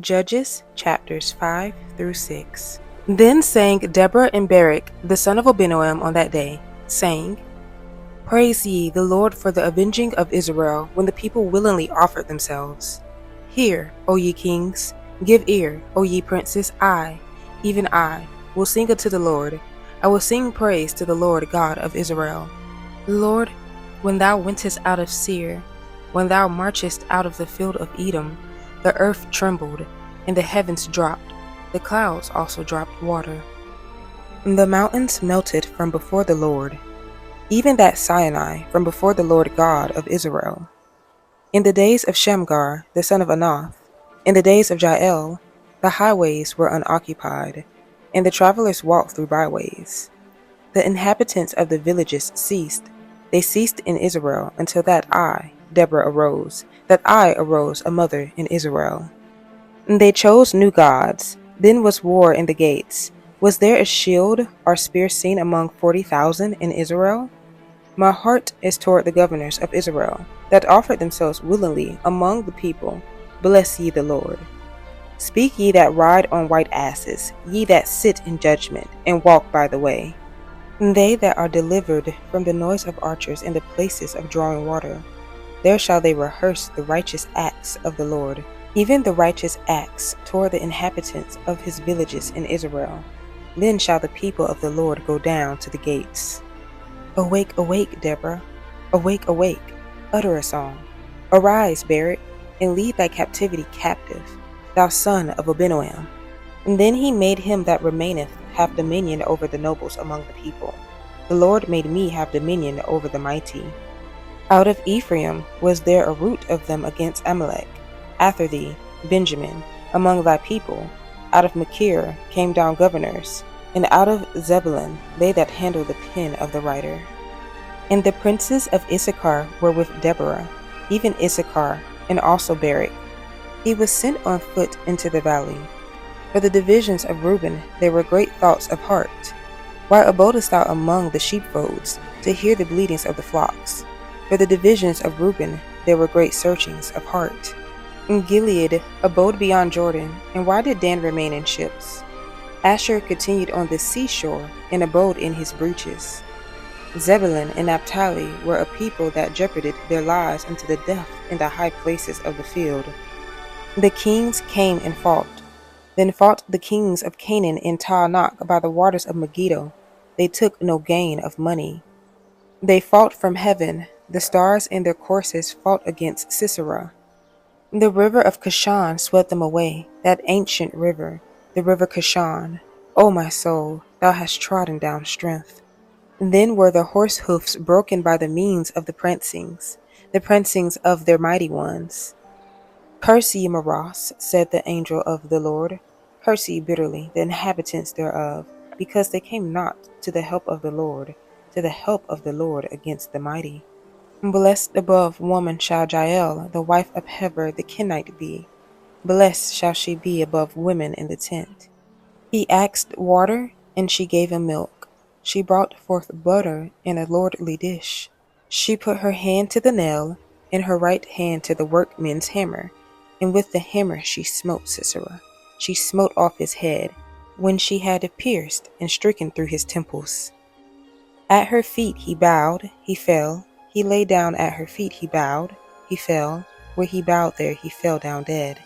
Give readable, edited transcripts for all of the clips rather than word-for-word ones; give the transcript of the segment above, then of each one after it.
Judges chapters 5 through 6. Then sang Deborah and Barak, the son of Abinoam, on that day, saying, Praise ye the Lord for the avenging of Israel, when the people willingly offered themselves. Hear, O ye kings, give ear, O ye princes, I, even I, will sing unto the Lord. I will sing praise to the Lord God of Israel. Lord, when thou wentest out of Seir, when thou marchest out of the field of Edom, the earth trembled, and the heavens dropped, the clouds also dropped water. And the mountains melted from before the Lord, even that Sinai from before the Lord God of Israel. In the days of Shamgar, the son of Anath, in the days of Jael, the highways were unoccupied, and the travelers walked through byways. The inhabitants of the villages ceased. They ceased in Israel until that I, Deborah, arose, that I arose a mother in Israel. And they chose new gods. Then was war in the gates. Was there a shield or spear seen among 40,000 in Israel? My heart is toward the governors of Israel, that offered themselves willingly among the people. Bless ye the Lord. Speak ye that ride on white asses, ye that sit in judgment, and walk by the way. And they that are delivered from the noise of archers in the places of drawing water, there shall they rehearse the righteous acts of the Lord, even the righteous acts toward the inhabitants of his villages in Israel. Then shall the people of the Lord go down to the gates. Awake, awake, Deborah. Awake, awake. Utter a song. Arise, Barak, and lead thy captivity captive, thou son of Abinoam. And then he made him that remaineth have dominion over the nobles among the people. The Lord made me have dominion over the mighty. Out of Ephraim was there a root of them against Amalek. After thee, Benjamin, among thy people. Out of Machir came down governors, and out of Zebulun they that handle the pen of the writer. And the princes of Issachar were with Deborah, even Issachar, and also Barak. He was sent on foot into the valley. For the divisions of Reuben there were great thoughts of heart. Why abodest thou among the sheepfolds, to hear the bleatings of the flocks? For the divisions of Reuben there were great searchings of heart. And Gilead abode beyond Jordan, and why did Dan remain in ships? Asher continued on the seashore, and abode in his breaches. Zebulun and Naphtali were a people that jeoparded their lives unto the death in the high places of the field. The kings came and fought. Then fought the kings of Canaan in Taanach by the waters of Megiddo. They took no gain of money. They fought from heaven. The stars in their courses fought against Sisera. The river of Kishon swept them away, that ancient river, the river Kishon. O my soul, thou hast trodden down strength. Then were the horse hoofs broken by the means of the prancings of their mighty ones. Curse ye Maros, said the angel of the Lord. Curse ye bitterly the inhabitants thereof, because they came not to the help of the Lord, against the mighty. Blessed above woman shall Jael, the wife of Heber the Kenite, be. Blessed shall she be above women in the tent. He asked water, and she gave him milk. She brought forth butter in a lordly dish. She put her hand to the nail, and her right hand to the workman's hammer, and with the hammer she smote Sisera. She smote off his head, when she had pierced and stricken through his temples. At her feet he bowed, he fell. He lay down at her feet, he bowed, he fell. Where he bowed there he fell down dead.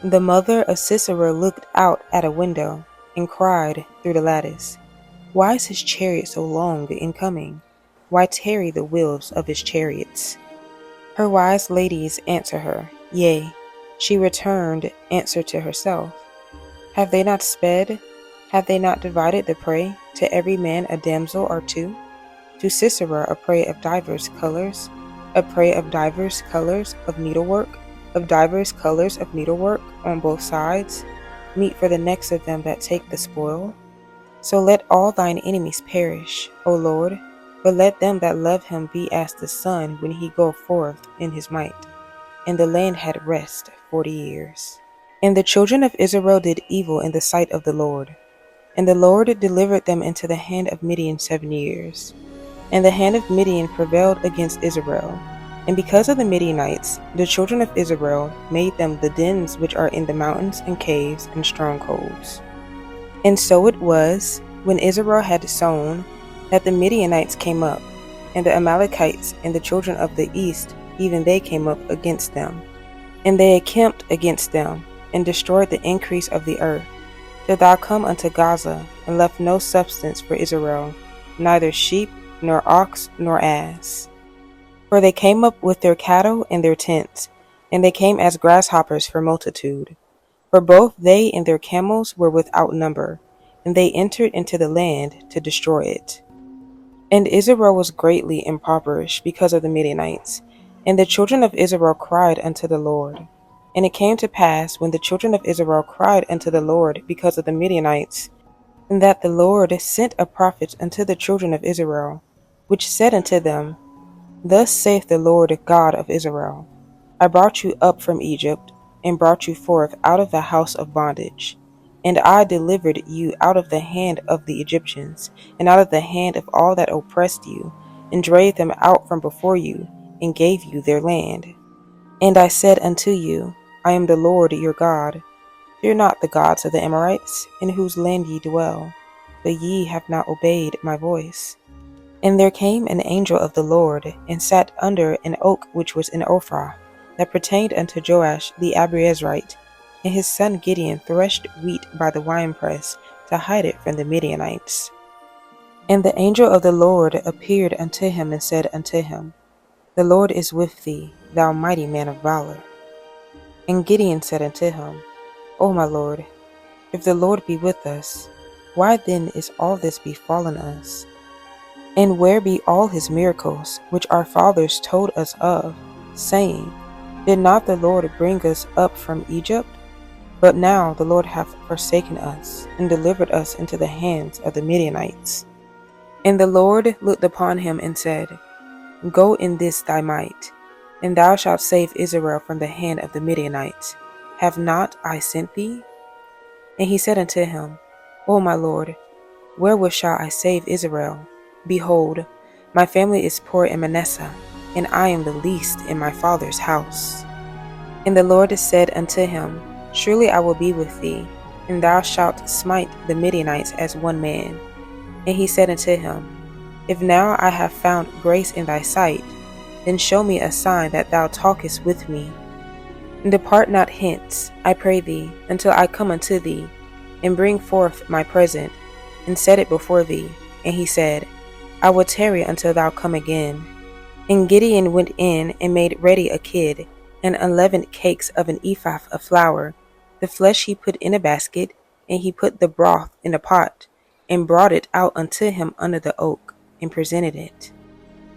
The mother of Sisera looked out at a window, and cried through the lattice, Why is his chariot so long in coming? Why tarry the wheels of his chariots? Her wise ladies answer her, Yea. She returned answer to herself, Have they not sped? Have they not divided the prey, to every man a damsel or two? To Sisera a prey of divers colors, of needlework, on both sides, meet for the necks of them that take the spoil. So let all thine enemies perish, O Lord, but let them that love him be as the sun when he goeth forth in his might. And the land had rest 40 years. And the children of Israel did evil in the sight of the Lord. And the Lord delivered them into the hand of Midian 7 years. And the hand of Midian prevailed against Israel. And because of the Midianites, the children of Israel made them the dens which are in the mountains and caves and strongholds. And so it was, when Israel had sown, that the Midianites came up, and the Amalekites and the children of the east, even they came up against them. And they encamped against them, and destroyed the increase of the earth, till thou come unto Gaza, and left no substance for Israel, neither sheep, nor ox, nor ass. For they came up with their cattle and their tents, and they came as grasshoppers for multitude. For both they and their camels were without number, and they entered into the land to destroy it. And Israel was greatly impoverished because of the Midianites, and the children of Israel cried unto the Lord. And it came to pass, when the children of Israel cried unto the Lord because of the Midianites, that the Lord sent a prophet unto the children of Israel, which said unto them, Thus saith the Lord God of Israel, I brought you up from Egypt, and brought you forth out of the house of bondage. And I delivered you out of the hand of the Egyptians, and out of the hand of all that oppressed you, and drave them out from before you, and gave you their land. And I said unto you, I am the Lord your God. Fear not the gods of the Amorites, in whose land ye dwell, but ye have not obeyed my voice. And there came an angel of the Lord, and sat under an oak which was in Ophrah, that pertained unto Joash the Abiezrite. And his son Gideon threshed wheat by the winepress, to hide it from the Midianites. And the angel of the Lord appeared unto him, and said unto him, The Lord is with thee, thou mighty man of valor. And Gideon said unto him, O my Lord, if the Lord be with us, why then is all this befallen us? And where be all his miracles, which our fathers told us of, saying, Did not the Lord bring us up from Egypt? But now the Lord hath forsaken us, and delivered us into the hands of the Midianites. And the Lord looked upon him, and said, Go in this thy might, and thou shalt save Israel from the hand of the Midianites. Have not I sent thee? And he said unto him, O my Lord, wherewith shall I save Israel? Behold, my family is poor in Manasseh, and I am the least in my father's house. And the Lord said unto him, Surely I will be with thee, and thou shalt smite the Midianites as one man. And he said unto him, If now I have found grace in thy sight, then show me a sign that thou talkest with me. And depart not hence, I pray thee, until I come unto thee, and bring forth my present, and set it before thee. And he said, I will tarry until thou come again. And Gideon went in, and made ready a kid, and unleavened cakes of an ephah of flour. The flesh he put in a basket, and he put the broth in a pot, and brought it out unto him under the oak, and presented it.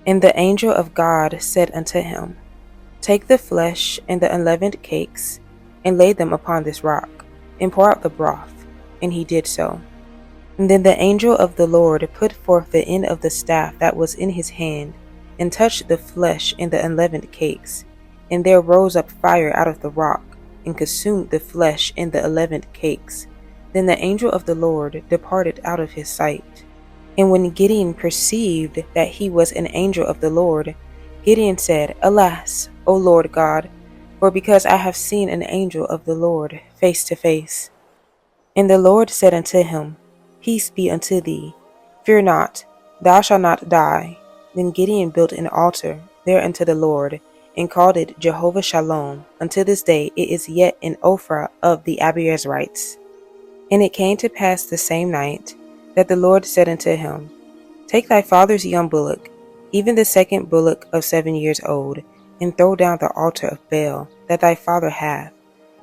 And the angel of God said unto him, Take the flesh and the unleavened cakes, and lay them upon this rock, and pour out the broth. And he did so. And then the angel of the Lord put forth the end of the staff that was in his hand, and touched the flesh and the unleavened cakes. And there rose up fire out of the rock, and consumed the flesh and the unleavened cakes. Then the angel of the Lord departed out of his sight. And when Gideon perceived that he was an angel of the Lord, Gideon said, Alas, O Lord God, for because I have seen an angel of the Lord face to face. And the Lord said unto him, Peace be unto thee. Fear not, thou shalt not die. Then Gideon built an altar there unto the Lord, and called it Jehovah Shalom. Unto this day it is yet in Ophrah of the Abiezrites. And it came to pass the same night, that the Lord said unto him, Take thy father's young bullock, even the second bullock of 7 years old, and throw down the altar of Baal that thy father hath,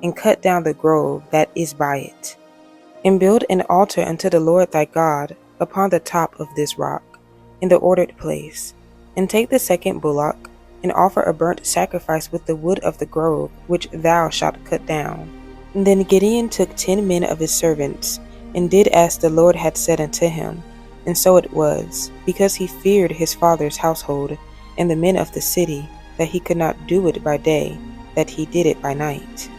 and cut down the grove that is by it. And build an altar unto the Lord thy God upon the top of this rock, in the ordered place. And take the second bullock, and offer a burnt sacrifice with the wood of the grove which thou shalt cut down. And then Gideon took 10 men of his servants, and did as the Lord had said unto him. And so it was, because he feared his father's household, and the men of the city, that he could not do it by day, that he did it by night.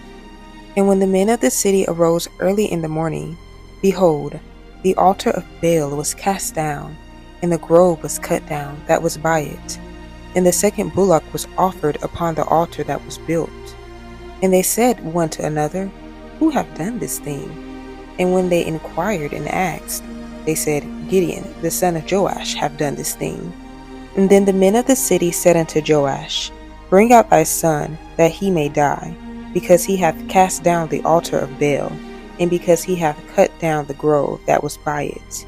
And when the men of the city arose early in the morning, behold, the altar of Baal was cast down, and the grove was cut down that was by it. And the second bullock was offered upon the altar that was built. And they said one to another, Who hath done this thing? And when they inquired and asked, they said, Gideon, the son of Joash, hath done this thing. And then the men of the city said unto Joash, Bring out thy son, that he may die, because he hath cast down the altar of Baal, and because he hath cut down the grove that was by it.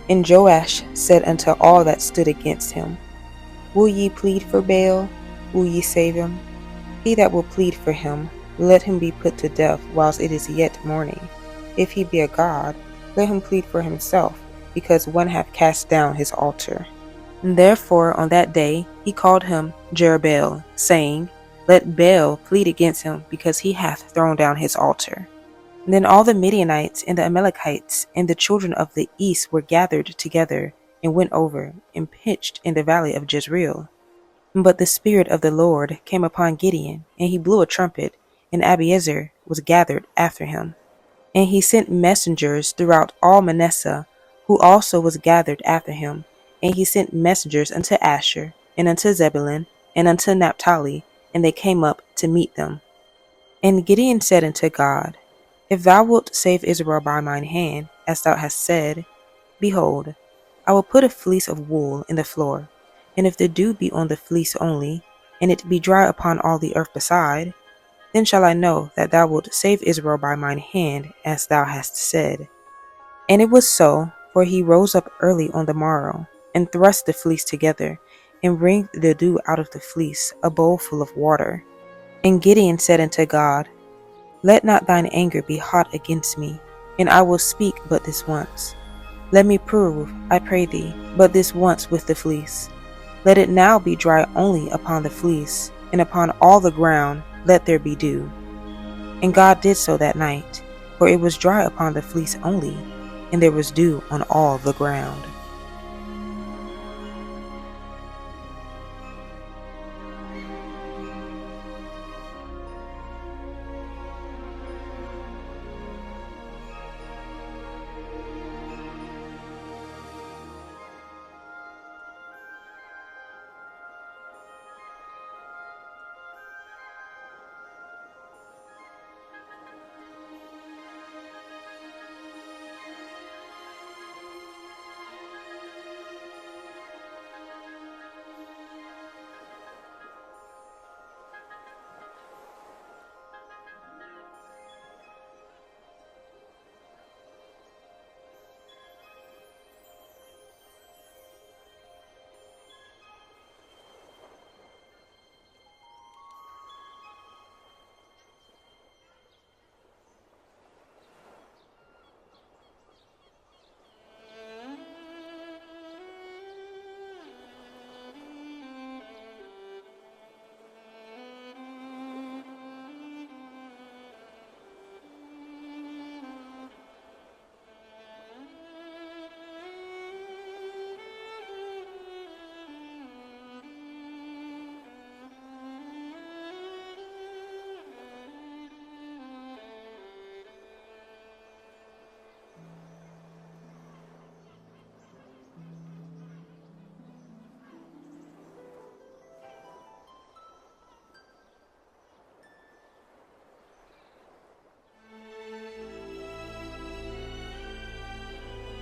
And Joash said unto all that stood against him, Will ye plead for Baal? Will ye save him? He that will plead for him, let him be put to death whilst it is yet morning. If he be a god, let him plead for himself, because one hath cast down his altar. And therefore on that day he called him Jerubbaal, saying, Let Baal plead against him, because he hath thrown down his altar. And then all the Midianites and the Amalekites and the children of the east were gathered together, and went over, and pitched in the valley of Jezreel. But the Spirit of the Lord came upon Gideon, and he blew a trumpet, and Abiezer was gathered after him. And he sent messengers throughout all Manasseh, who also was gathered after him. And he sent messengers unto Asher, and unto Zebulun, and unto Naphtali, and they came up to meet them. And Gideon said unto God, If thou wilt save Israel by mine hand, as thou hast said, behold, I will put a fleece of wool in the floor, and if the dew be on the fleece only, and it be dry upon all the earth beside, then shall I know that thou wilt save Israel by mine hand, as thou hast said. And it was so, for he rose up early on the morrow, and thrust the fleece together, and wringed the dew out of the fleece, a bowl full of water. And Gideon said unto God, Let not thine anger be hot against me, and I will speak but this once. Let me prove, I pray thee, but this once with the fleece. Let it now be dry only upon the fleece, and upon all the ground let there be dew. And God did so that night, for it was dry upon the fleece only, and there was dew on all the ground.